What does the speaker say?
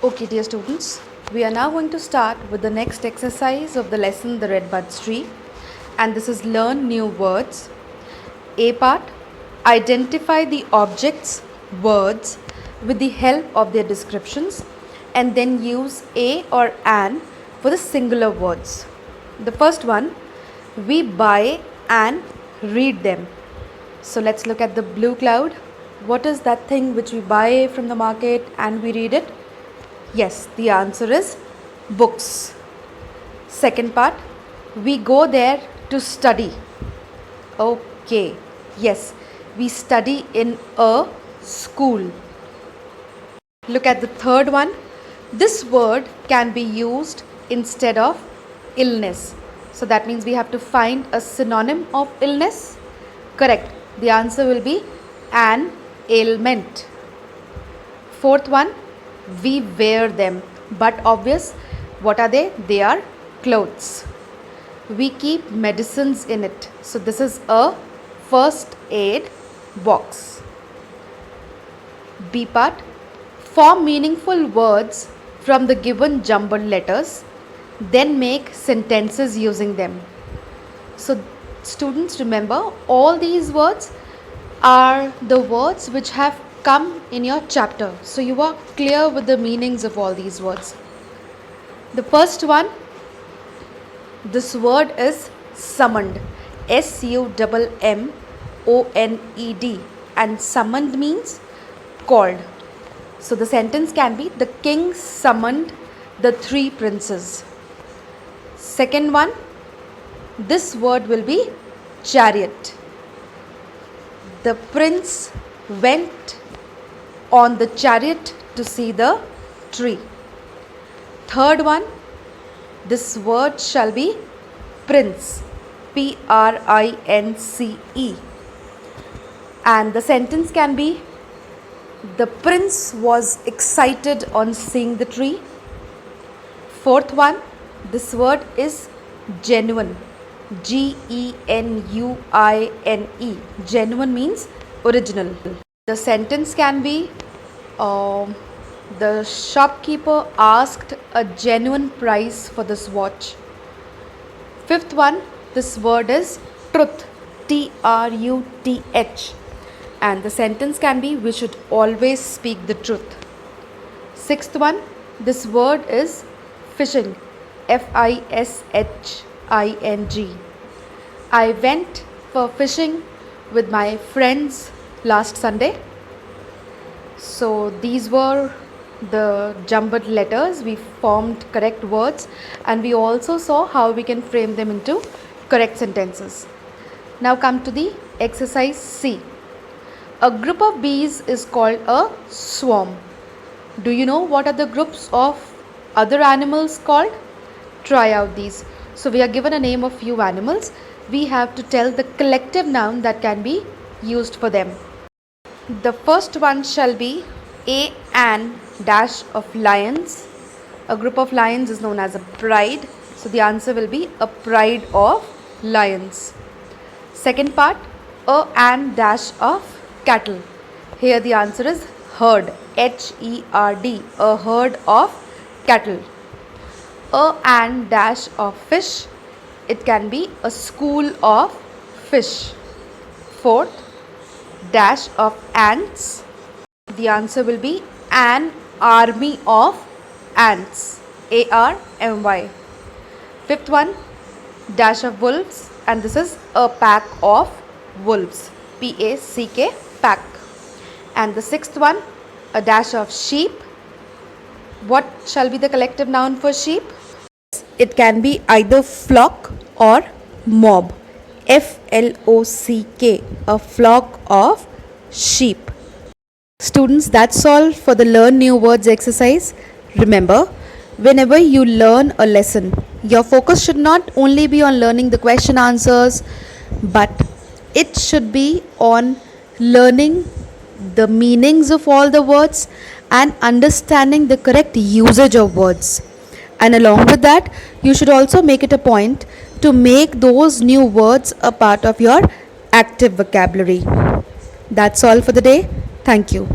Okay, dear students, we are now going to start with the next exercise of the lesson, The Red Buds Tree, and this is Learn New Words. A part, identify the objects, words with the help of their descriptions, and then use a or an for the singular words. The first one, we buy and read them. So let's look at the blue cloud. What is that thing which we buy from the market and we read it? Yes, the answer is books. Second part, we go there to study. Okay, yes, we study in a school. Look at the third one. This word can be used instead of illness. So that means we have to find a synonym of illness. Correct. The answer will be an ailment. Fourth one, we wear them. But obvious, what are they? They are clothes. We keep medicines in it. So this is a first aid box. B part, form meaningful words from the given jumbled letters, then make sentences using them. So students, remember, all these words are the words which have come in your chapter. So you are clear with the meanings of all these words. The first one, this word is summoned. S-U-M-M-O-N-E-D, and summoned means called. So the sentence can be, the king summoned the three princes. Second one, this word will be chariot. The prince went on the chariot to see the tree. Third one, this word shall be prince. P-R-I-N-C-E. And the sentence can be, the prince was excited on seeing the tree. Fourth one, this word is genuine. G-E-N-U-I-N-E. Genuine means original. The sentence can be, the shopkeeper asked a genuine price for this watch. Fifth one, this word is truth. T-R-U-T-H. And the sentence can be, we should always speak the truth. Sixth one, this word is fishing. F-I-S-H-I-N-G. I went for fishing with my friends last Sunday. So these were the jumbled letters. We formed correct words and we also saw how we can frame them into correct sentences. Now come to the exercise C. A group of bees is called a swarm. Do you know what are the groups of other animals called? Try out these. So we are given a name of few animals. We have to tell the collective noun that can be used for them. The first one shall be an dash of lions. A group of lions is known as a pride. So the answer will be a pride of lions. Second part, an dash of cattle. Here the answer is herd. H-E-R-D. A herd of cattle. And dash of fish. It can be a school of fish. Fourth, dash of ants. The answer will be an army of ants. A-R-M-Y. Fifth one, dash of wolves, and this is a pack of wolves. P-A-C-K, pack. And the sixth one, a dash of sheep. What shall be the collective noun for sheep? It can be either flock or mob. F-L-O-C-K, a flock of sheep. Students, that's all for the Learn New Words exercise. Remember, whenever you learn a lesson, your focus should not only be on learning the question answers, but it should be on learning the meanings of all the words and understanding the correct usage of words. And along with that, you should also make it a point to make those new words a part of your active vocabulary. That's all for the day. Thank you.